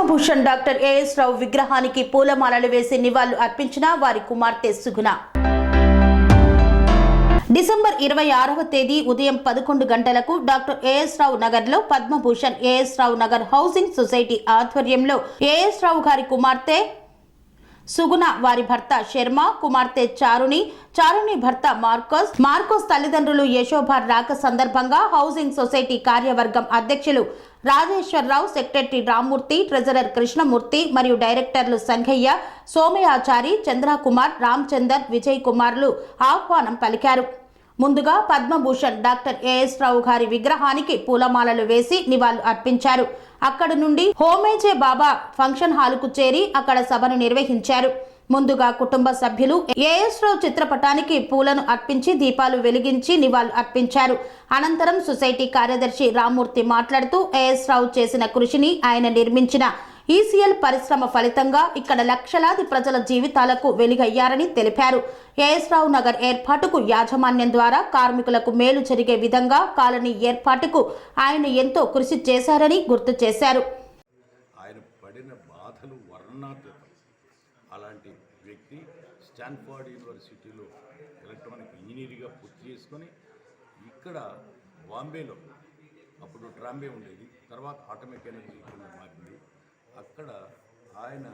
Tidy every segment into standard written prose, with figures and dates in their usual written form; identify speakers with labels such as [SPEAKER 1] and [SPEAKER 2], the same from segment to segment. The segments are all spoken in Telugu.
[SPEAKER 1] పద్మభూషణ్ డాక్టర్ ఏఎస్ రావు విగ్రహానికి పూలమాలలు వేసి నివాళులు అర్పించిన వారి కుమార్తె సుగుణ. డిసెంబర్ 26వ తేదీ ఉదయం 11 గంటలకు డాక్టర్ ఏఎస్ రావు నగర్లో పద్మభూషణ్ ఏఎస్ రావు నగర్ హౌసింగ్ సొసైటీ ఆధ్వర్యంలో ఏఎస్ రావు గారి కుమార్తె సుగుణ, వారి భర్త శర్మ, కుమార్తె చారుని భర్త మార్కోస్ తల్లిదండ్రులు యశోభ రాక సందర్భంగా హౌసింగ్ సొసైటీ కార్యవర్గం అధ్యక్షులు రాజేశ్వరరావు, సెక్రటరీ రామ్మూర్తి, ట్రెజరర్ కృష్ణమూర్తి మరియు డైరెక్టర్లు సంఘయ్య, సోమయాచారి, చంద్రకుమార్, రామచందర్, విజయ్ కుమార్లు ఆహ్వానం పలికారు. ముందుగా పద్మభూషణ్ డాక్టర్ ఏఎస్ రావు గారి విగ్రహానికి పూలమాలలు వేసి నివాళులు అర్పించారు. అక్కడ నుండి హోమేజే బాబా ఫంక్షన్ హాలుకు చేరి అక్కడ సభను నిర్వహించారు. ముందుగా కుటుంబ సభ్యులు ఏఎస్ రావు చిత్రపటానికి పూలను అర్పించి దీపాలు వెలిగించి నివాళులు అర్పించారు. అనంతరం సొసైటీ కార్యదర్శి రామ్మూర్తి మాట్లాడుతూ ఏఎస్ రావు చేసిన కృషిని, ఆయన నిర్మించిన ఈసీఎల్ పరిశ్రమ ఫలితంగా ఇక్కడ లక్షలాది ప్రజల జీవితాలకు వెలుగయ్యారని తెలిపారు. ఏఎస్ రావు నగర్ ఏర్పాటుకు యాజమాన్యం ద్వారా కార్మికులకు మేలు జరిగే విధంగా కాలనీ ఏర్పాటుకు ఆయన ఎంతో కృషి చేశారని గుర్తు చేశారు.
[SPEAKER 2] ఆయన పడిన బాధలు వర్ణనాతీతం. అలాంటి వ్యక్తి స్టాన్ఫోర్డ్ యూనివర్సిటీలో ఎలక్ట్రానిక్ ఇంజనీరింగ్గా పూర్తి చేసుకొని ఇక్కడ బాంబేలో, అప్పుడు ట్రాంబే ఉండేది, తర్వాత ఆటోమెకానికల్ మారింది. అక్కడ ఆయన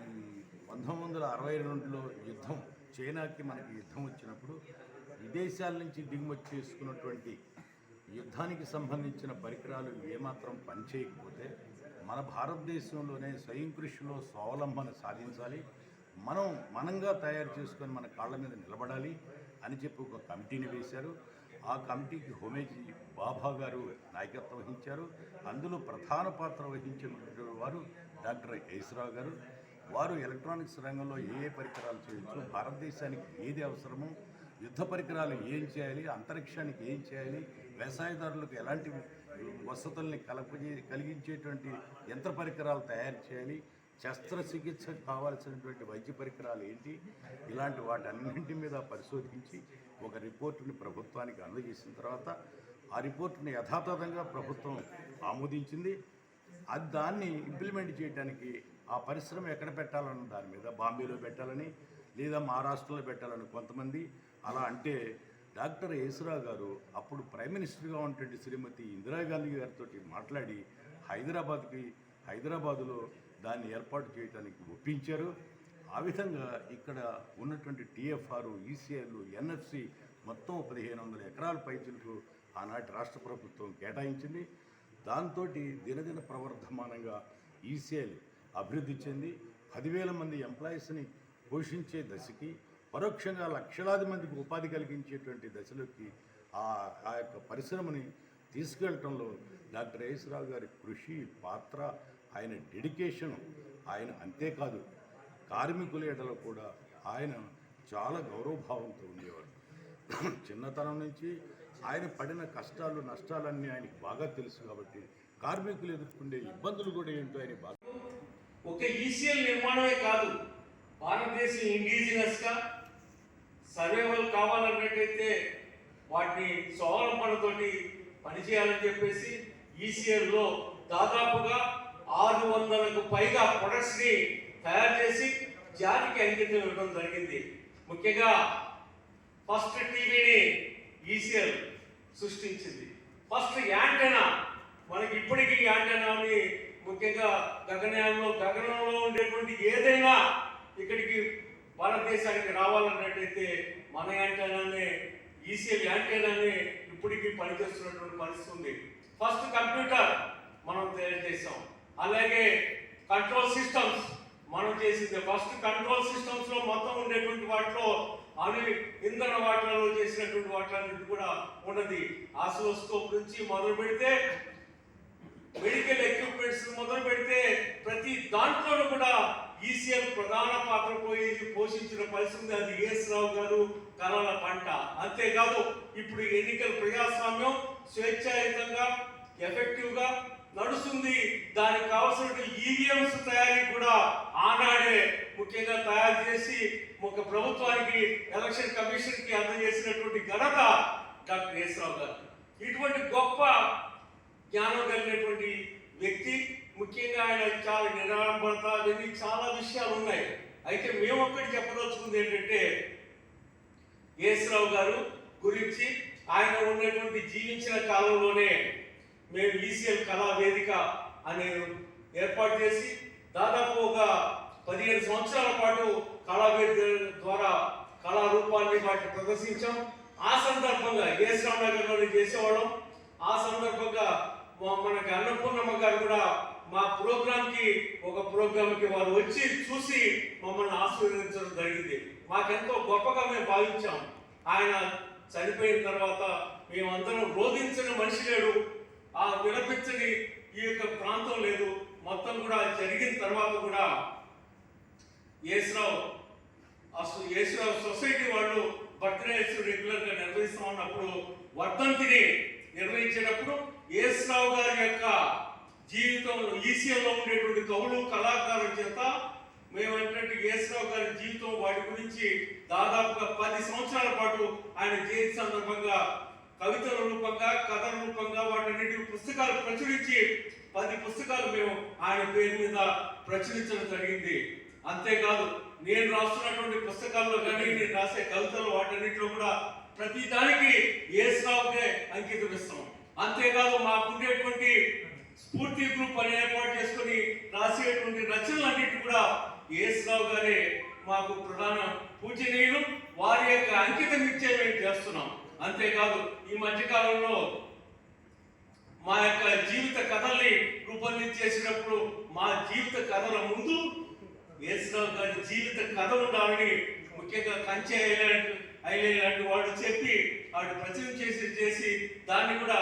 [SPEAKER 2] ఈ 1962లో యుద్ధం, చైనాకి మనకి యుద్ధం వచ్చినప్పుడు విదేశాల నుంచి దిగుమతి చేసుకున్నటువంటి యుద్ధానికి సంబంధించిన పరికరాలు ఏమాత్రం పనిచేయకపోతే మన భారతదేశంలోనే స్వయం కృషిలో స్వావలంబన సాధించాలి, మనంగా తయారు చేసుకొని మన కాళ్ళ మీద నిలబడాలి అని చెప్పి ఒక కమిటీని వేశారు. ఆ కమిటీకి హోమేజీ బాబా గారు నాయకత్వం వహించారు. అందులో ప్రధాన పాత్ర వహించినటువంటి వారు డాక్టర్ ఏఎస్ రావు గారు. వారు ఎలక్ట్రానిక్స్ రంగంలో ఏ పరికరాలు చేయొచ్చు, భారతదేశానికి ఏది అవసరమో, యుద్ధ పరికరాలు ఏం చేయాలి, అంతరిక్షానికి ఏం చేయాలి, వ్యవసాయదారులకు ఎలాంటి వసతుల్ని కలిగించేటువంటి యంత్ర పరికరాలు తయారు చేయాలి, శస్త్రచికిత్సకు కావాల్సినటువంటి వైద్య పరికరాలు ఏంటి, ఇలాంటి వాటన్నింటి మీద పరిశోధించి ఒక రిపోర్టుని ప్రభుత్వానికి అందజేసిన తర్వాత ఆ రిపోర్టుని యథాతథంగా ప్రభుత్వం ఆమోదించింది. దాన్ని ఇంప్లిమెంట్ చేయడానికి ఆ పరిశ్రమ ఎక్కడ పెట్టాలన్న దాని మీద బాంబేలో పెట్టాలని, లేదా మహారాష్ట్రలో పెట్టాలని కొంతమంది అలా అంటే, డాక్టర్ ఏఎస్ రావు గారు అప్పుడు ప్రైమ్ మినిస్టర్గా ఉన్నటువంటి శ్రీమతి ఇందిరాగాంధీ గారితో మాట్లాడి హైదరాబాదులో దాన్ని ఏర్పాటు చేయడానికి ఒప్పించారు. ఆ విధంగా ఇక్కడ ఉన్నటువంటి టీఎఫ్ఆర్, ఈసీఎల్, ఎన్ఎఫ్సి మొత్తం 1500 ఎకరాల పైచులకు ఆనాటి రాష్ట్ర ప్రభుత్వం కేటాయించింది. దాంతో దినదిన ప్రవర్ధమానంగా ఈసీఎల్ అభివృద్ధి చెంది 10,000 మంది ఎంప్లాయీస్ని పోషించే దశకి, పరోక్షంగా లక్షలాది మందికి ఉపాధి కలిగించేటువంటి దశలోకి ఆ యొక్క పరిశ్రమని తీసుకెళ్లటంలో డాక్టర్ ఏఎస్ రావు గారి కృషి, పాత్ర, ఆయన డెడికేషన్, ఆయన అంతేకాదు కార్మికుల ఎడలో కూడా ఆయన చాలా గౌరవభావంతో ఉండేవాడు. చిన్నతనం నుంచి ఆయన పడిన కష్టాలు, నష్టాలన్నీ ఆయనకి బాగా తెలుసు కాబట్టి కార్మికులు ఎదుర్కొనే ఇబ్బందులు కూడా ఏంటో ఆయన బాగా.
[SPEAKER 3] ఒక ఈసీఎల్ నిర్మాణమే కాదు, భారతదేశం ఇండిజినస్గా సర్వైవల్ కావాలన్నట్టయితే వాటిని స్వావలంబనతోటి పనిచేయాలని చెప్పేసి ఈసీఎల్లో దాదాపుగా 600కు పైగా ప్రొడక్ట్స్ని తయారు చేసి జాతికి అంకితం ఇవ్వడం జరిగింది. ముఖ్యంగా ఫస్ట్ టీవీని ఈసీఎల్ సృష్టించింది. ఫస్ట్ యాంటెనా, మనకి ఇప్పటికీ యాంటెనాని ముఖ్యంగా గగనంలో ఉండేటువంటి ఏదైనా ఇక్కడికి భారతదేశానికి రావాలన్నట్టయితే మన యాంటెనానే, ఈసీఎల్ యాంటెనానే ఇప్పటికీ పనిచేస్తున్నటువంటి పరిస్థితి ఉంది. ఫస్ట్ కంప్యూటర్ మనం తయారు చేసాం. అలాగే కంట్రోల్ సిస్టమ్స్ మనం చేసింది. ఫస్ట్ కంట్రోల్ సిస్టమ్స్ లో మొత్తం ఉండేటువంటి వాటిలో ఇంధన వాటిలలో చేసినటువంటి వాటిలన్నింటి కూడా ఉన్నది. ఆసిలోస్కోప్ నుంచి మొదలు పెడితే, మెడికల్ ఎక్విప్మెంట్స్ మొదలు పెడితే, ప్రతి దాంట్లోనూ కూడా ఈసీఎల్ ప్రధాన పాత్ర పోషించిన పరిస్థితి. అది ఏఎస్ రావు గారు కళల పంట. అంతేకాదు ఇప్పుడు ఎన్నికల ప్రజాస్వామ్యం స్వేచ్ఛాయుతంగా, ఎఫెక్టివ్గా నడుస్తుంది. దానికి కావాల్సిన ఈవీఎంస్ తయారీ కూడా ఆనాడే ముఖ్యంగా తయారు చేసి ఒక ప్రభుత్వానికి, ఎలక్షన్ కమిషన్కి అందజేసినటువంటి ఘనత డాక్టర్ ఏఎస్ రావు గారు. ఇటువంటి గొప్ప జ్ఞానం కలిగినటువంటి వ్యక్తి. ముఖ్యంగా ఆయన చాలా నిరాడంబరత అవన్నీ చాలా విషయాలు ఉన్నాయి. అయితే మేము ఒక్కటి చెప్పదలుచుకుంది ఏంటంటే యేసురావు గారు గురించి ఆయన ఉన్నటువంటి జీవించిన కాలంలోనే మేము ఈసీఎల్ కళా వేదిక అనే ఏర్పాటు చేసి దాదాపు ఒక 15 సంవత్సరాల పాటు కళావేదిక ద్వారా కళారూపాన్ని వాటిని ప్రదర్శించాం. ఆ సందర్భంగా యేసురావు నగర్లోనే చేసేవాళ్ళం. ఆ సందర్భంగా మనకి అన్నపూర్ణమ్మ గారు కూడా మా ఒక ప్రోగ్రామ్కి వారు వచ్చి చూసి మమ్మల్ని ఆశీర్వదించడం జరిగింది. మాకెంతో గొప్పగా మేము భావించాం. ఆయన చనిపోయిన తర్వాత మేమందరం రోధించిన మనిషి లేడు, ఆ విలపించని ఈ యొక్క ప్రాంతం లేదు. మొత్తం కూడా జరిగిన తర్వాత కూడా యేసురావు సొసైటీ వాళ్ళు బర్త్డేస్ రెగ్యులర్గా నిర్వహిస్తా ఉన్నప్పుడు వర్ధంతిని నిర్వహించేటప్పుడు యేసురావు గారి యొక్క జీవితంలో ఈసీఎల్లో ఉండేటువంటి కవులు కళాకారుల చేత మేమంటే యేసురావు గారి జీవితం వాటి గురించి దాదాపుగా 10 సంవత్సరాల పాటు ఆయన జయంతి సందర్భంగా కవితల రూపంగా కథల రూపంగా వాటన్నిటి పుస్తకాలు ప్రచురించి 10 పుస్తకాలు మేము ఆయన పేరు మీద ప్రచురించడం జరిగింది. అంతేకాదు నేను రాస్తున్నటువంటి పుస్తకాల్లో కానీ నేను రాసే కవితలు వాటన్నిటిలో కూడా ప్రతి దానికి యేసురావుకే అంకితం ఇస్తాం. అంతేకాదు మాకుండేటువంటి స్ఫూర్తి గ్రూప్ అని ఏర్పాటు చేసుకుని రాసేటువంటి రచనలన్నిటి కూడా యేసురావు గారే మాకు ప్రధాన పూజనీయులు. వారి యొక్క అంకితం ఇచ్చే మేము చేస్తున్నాం. అంతేకాదు ఈ మధ్యకాలంలో మా యొక్క జీవిత కథల్ని రూపొందించేసినప్పుడు మా జీవిత కథల ముందు యేసురావు గారి జీవిత కథ ఉండాలని ముఖ్యంగా కంచె ఐలాండ్ లాంటి వాళ్ళు చెప్పి వాడు ప్రచురణ చేసి దాన్ని కూడా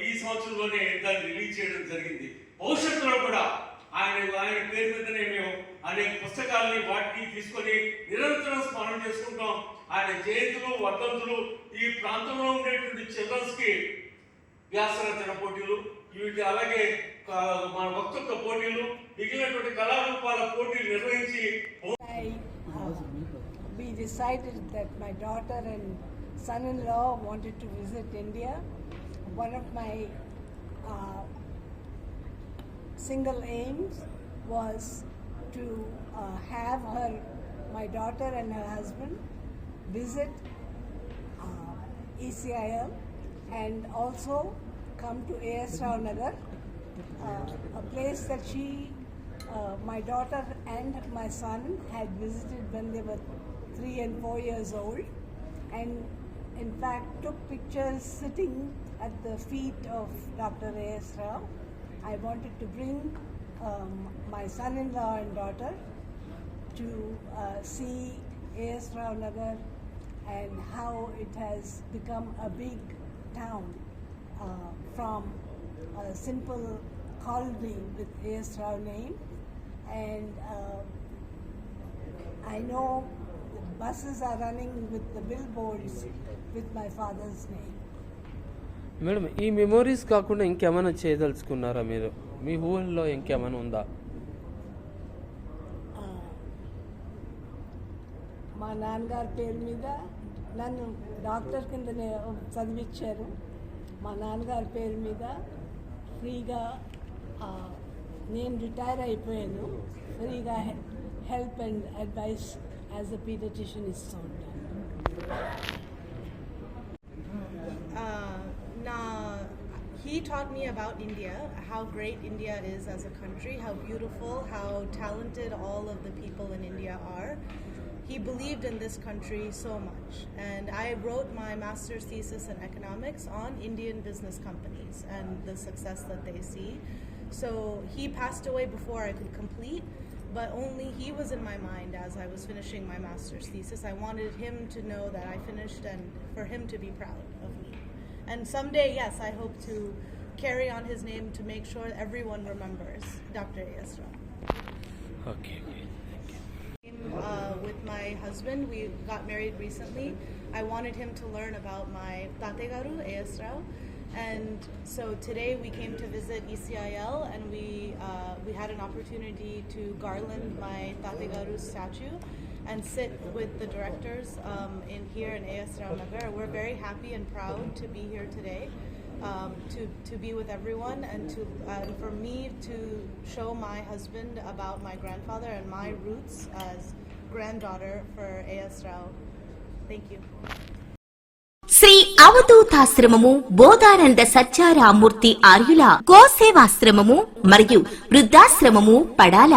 [SPEAKER 3] ఈ సంవత్సరంలోనే దాన్ని రిలీజ్ చేయడం జరిగింది. భవిష్యత్తులో కూడా ఆయన పేరు మీదనే మేము అనేక పుస్తకాలని వాటిని తీసుకొని నిరంతరం స్మరణ చేసుకుంటాం. ఆయన జయంతులు వర్ధంతులు ఈ ప్రాంతంలో ఉండేటువంటి చిల్డ్రన్స్ కి వ్యాసరచన పోటీలు వీటి అలాగే మన వక్తృత్వ పోటీలు మిగిలినటువంటి కళారూపాల పోటీలు నిర్వహించి
[SPEAKER 4] we decided that my daughter and son-in-law wanted to visit India. One of my single aims was to have my daughter and her husband visit ECIL and also come to A.S. Rao Nagar, a place that my daughter and my son had visited when they were 3 and 4 years old, and in fact took pictures sitting at the feet of Dr. A.S. Rao. I wanted to bring my son-in-law and daughter to see A.S. Rao Nagar and how it has become a big town from a simple colony with A.S. Rao name. And I know the buses are running with the billboards with my father's name.
[SPEAKER 5] Madam, ఈ మెమోరీస్ కాకుండా ఇంకేమైనా చేయదలుచుకున్నారా మీరు? మీ ఊళ్ళో ఇంకేమైనా ఉందా?
[SPEAKER 4] మా నాన్నగారి పేరు మీద నన్ను డాక్టర్ కింద చదివించారు. మా నాన్నగారి పేరు మీద ఫ్రీగా నేను రిటైర్ అయిపోయాను. ఫ్రీగా help and advice as a paediatrician ఇస్తూ ఉంటాను.
[SPEAKER 6] He taught me about India, how great India is as a country, how beautiful, how talented all of the people in India are. He believed in this country so much. And I wrote my master's thesis in economics on Indian business companies and the success that they see. So he passed away before I could complete, but only he was in my mind as I was finishing my master's thesis. I wanted him to know that I finished and for him to be proud of me. And someday, yes, I hope to carry on his name to make sure everyone remembers Dr. A.S. Rao.
[SPEAKER 5] Okay.
[SPEAKER 6] With my husband, we got married recently. I wanted him to learn about my Tate Garu, A.S. Rao. And so today we came to visit ECIL, and we had an opportunity to garland my Tate Garu statue and sit with the directors in here in A.S. Rao Nagar. We're very happy and proud to be here today. to be with everyone and for me to show my husband about my grandfather and my roots as granddaughter for A.S. Rao. Thank you.
[SPEAKER 7] Shri అవధూతాశ్రమము Bodhananda Satyaramurthy ఆర్యుల గోసేవాశ్రమము మరియు వృద్ధాశ్రమము పడాల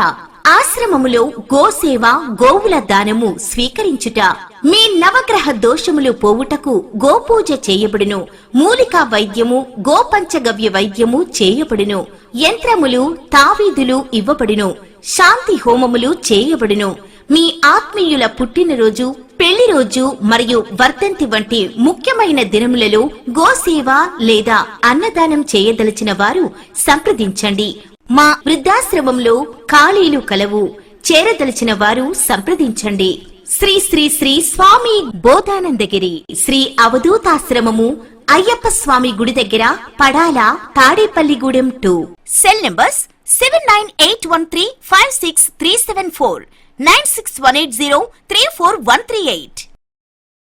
[SPEAKER 7] ఆశ్రమములో గోసేవ గోవుల దానము స్వీకరించుట మీ నవగ్రహ దోషములు పోవుటకు గోపూజ చేయబడును మూలికా వైద్యము గోపంచగవ్య వైద్యము చేయబడును యంత్రములు తావీదులు ఇవ్వబడును శాంతి హోమములు చేయబడును మీ ఆత్మీయుల పుట్టినరోజు పెళ్లి రోజు మరియు వర్ధంతి వంటి ముఖ్యమైన దినములలో గోసేవ లేదా అన్నదానం చేయదలిచిన వారు సంప్రదించండి మా వృద్ధాశ్రమంలో ఖాళీలు కలవు చేరదలిచిన వారు సంప్రదించండి శ్రీ శ్రీ శ్రీ స్వామి బోధానందగిరి శ్రీ అవధూతాశ్రమము అయ్యప్ప స్వామి గుడి దగ్గర పడాల తాడేపల్లిగూడెం 2 సెల్ నంబర్స్ 7981356374 96180 34138